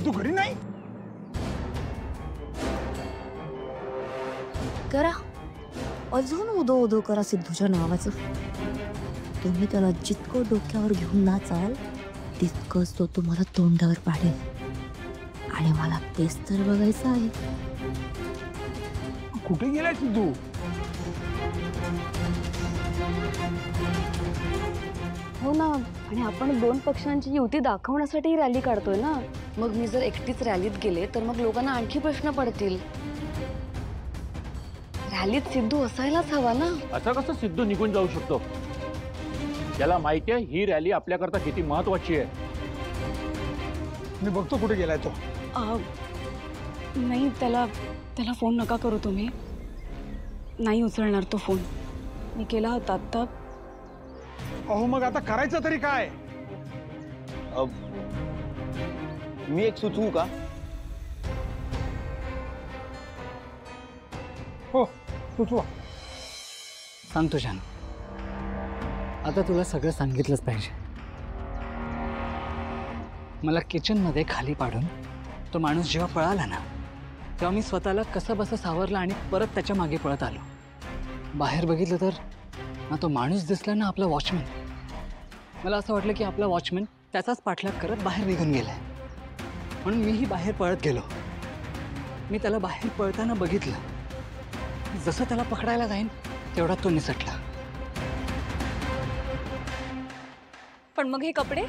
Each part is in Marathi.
सिद्धू घरी नाही? करा अजून उदो उदो करा सिद्धूच्या नावाचं. तुम्ही त्याला जितकं डोक्यावर घेऊन नाचाल तितकंच तो तुम्हाला तोंडावर पाडेल. आणि मला तेच तर बघायचं आहे. कुठे गेलाय सिद्धू? हो ना, आणि आपण दोन पक्षांची युती दाखवण्यासाठी ही रॅली काढतोय ना. मग मी जर एकटीच रॅलीत गेले तर मग लोकांना आणखी प्रश्न पडतील. रॅलीत सिद्धू असायलाच हवा ना. असं कसं सिद्धू निघून जाऊ शकतो? त्याला माहिती आहे ही रॅली आपल्याकरता किती महत्वाची आहे. मी बघतो कुठे गेलाय तो. नाही, त्याला फोन नका करू तुम्ही. नाही उचलणार तो फोन. मी केला होता आता. अहो मग आता करायचं तरी काय? मी एक सुचवू का? हो सुचवा. सांगतो जानू. आता तुला सगळं सांगितलंच पाहिजे. मला किचनमध्ये खाली पाडून तो माणूस जेव्हा पळाला ना तेव्हा मी स्वतःला कसं बसं सावरलं आणि परत त्याच्या मागे पळत आलो. बाहेर बघितलं तर ना तो माणूस दिसला ना आपला वॉचमॅन. मला असं वाटलं की आपला वॉचमॅन त्याचाच पाठलाग करत बाहेर निघून गेलाय. म्हणून मीही बाहेर पळत गेलो. मी त्याला बाहेर पळताना बघितलं. जसं त्याला पकडायला जाईन तेवढा तो निसटला. पण मग हे कपडे?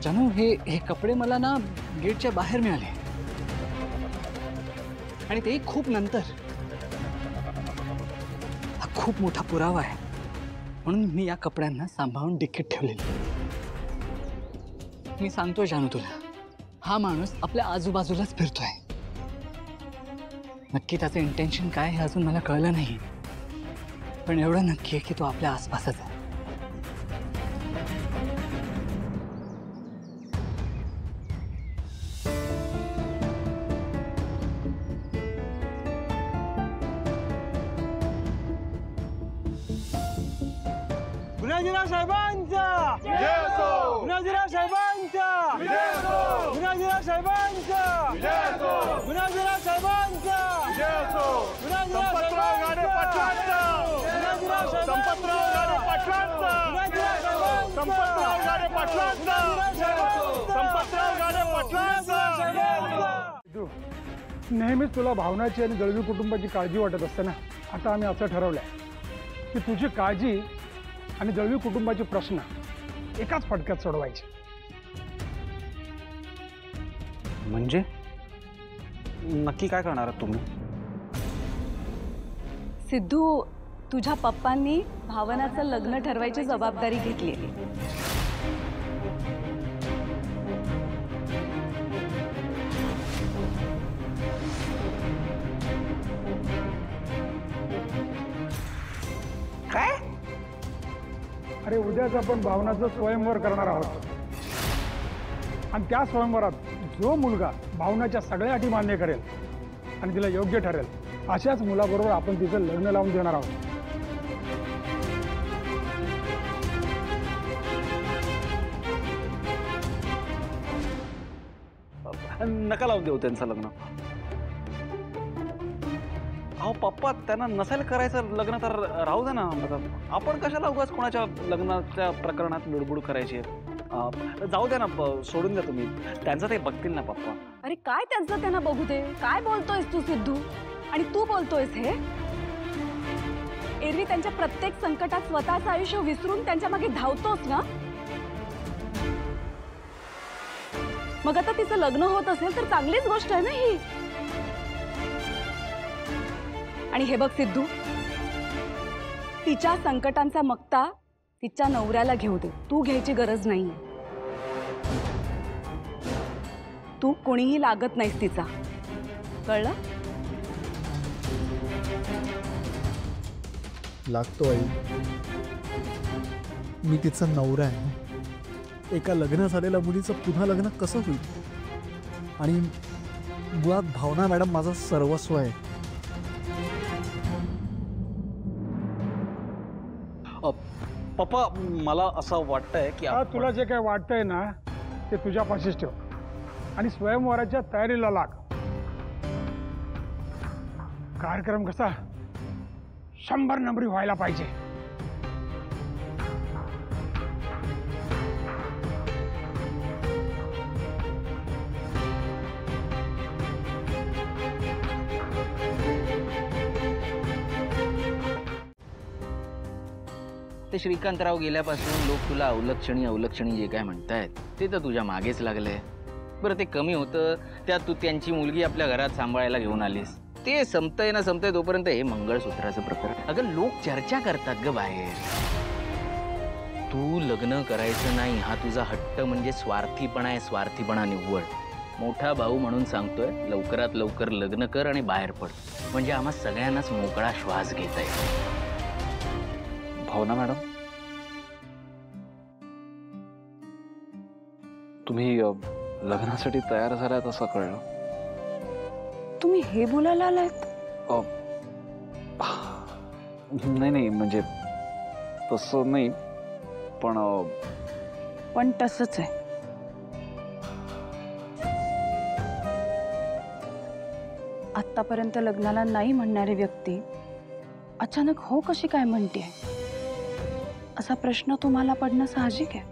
जानू हे कपडे मला ना गेटच्या बाहेर मिळाले आणि ते खूप नंतर. हा खूप मोठा पुरावा आहे म्हणून मी या कपड्यांना सांभाळून डिक्कीत ठेवलेले. मी सांगतोय जानू तुला, हा माणूस आपल्या आजूबाजूलाच फिरतोय. नक्की त्याचं इंटेन्शन काय हे अजून मला कळलं नाही, पण एवढं नक्की आहे की तो आपल्या आसपासच आहे. गुणाजीराव साहेबांचा जय असो. गुणाजीराव साहेबांचा जय असो. गुणाजीराव साहेबांचा जय असो. गुणाजीराव साहेबांचा जय असो. संपतराव गाडे पाटलांचा. गुणाजीराव संपतराव गाडे पाटलांचा. संपतराव गाडे पाटलांचा. संपतराव गाडे पाटलांचा. नेहमीच तुला भावनाची आणि दळवी कुटुंबाची काळजी वाटत असते ना. आता आम्ही असं ठरवलंय की तुझी काळजी आणि दळवी कुटुंबाचे प्रश्न एकाच फटक्यात सोडवायचे. म्हणजे नक्की काय करणार आहात तुम्ही? सिद्धू, तुझ्या पप्पांनी भावनाचं लग्न ठरवायची जबाबदारी घेतली. काय? अरे उद्याच आपण भावनाचं स्वयंवर करणार आहोत आणि त्या स्वयंवरात जो मुलगा भावनाच्या सगळ्या अटी मान्य करेल आणि तिला योग्य ठरेल अशाच मुलाबरोबर आपण तिचं लग्न लावून देणार आहोत. नका लावून देऊ त्यांचं लग्न. अहो पप्पा, त्यांना नसेल करायचं लग्न तर राहू दे ना. आपण कशाला उगाच कोणाच्या लग्नाच्या प्रकरणात लुडबुड करायची? जाऊ द्या ना, सोडून द्या तुम्ही. त्यांचं ते बघतील ना पप्पा. अरे काय त्यांचं त्यांना बघू दे. काय बोलतोयस तू सिद्धू? आणि तू बोलतोयस हे? एरवी त्यांच्या प्रत्येक संकटात स्वतःचं आयुष्य विसरून त्यांच्या मागे धावतोस ना. मग आता तिचं लग्न होत असेल तर चांगलीच गोष्ट आहे ना ही. आणि हे बघ सिद्धू, तिच्या संकटांचा मक्ता तिच्या नवऱ्याला घेऊ दे. तू घ्यायची गरज नाही. तू कोणीही लागत नाहीस तिचा. कळलं? लागतो आई. मी तिचा नवरा आहे. एका लग्न झालेल्या मुलीचं पुन्हा लग्न कसं होईल? आणि मुळात भावना मॅडम माझं सर्वस्व आहे. पप्पा, मला असं वाटतंय की तुला जे काय वाटतंय ना ते तुझ्यापाशीच ठेव आणि स्वयंवराच्या तयारीला लाग. कार्यक्रम कसा 100 नंबरी व्हायला पाहिजे. ते श्रीकांतराव गेल्यापासून लोक तुला अवलक्षणी जे काय म्हणतायत ते तर तुझ्या मागेच लागले. बरं ते कमी होतं त्यात तू त्यांची मुलगी आपल्या घरात सांभाळायला घेऊन आलीस. ते संपतंय ना संपतंय तोपर्यंत हे मंगळसूत्राचं प्रकरण. अगं लोक चर्चा करतात ग बाहेर. तू लग्न करायचं नाही हा तुझा हट्ट म्हणजे स्वार्थीपणा आहे, स्वार्थीपणा निव्वळ. मोठा भाऊ म्हणून सांगतोय लवकरात लवकर लग्न कर आणि बाहेर पड, म्हणजे आम्हा सगळ्यांनाच मोकळा श्वास घेता येईल. भावना मॅडम, तुम्ही लग्नासाठी तयार झालात असं कळलं. तुम्ही हे बोलायला आलात? नाही म्हणजे तसं नाही, पण तसंच आहे. आतापर्यंत लग्नाला नाही म्हणणारी व्यक्ती अचानक हो कशी काय म्हणते असा प्रश्न तुम्हाला पडणं साहजिक आहे.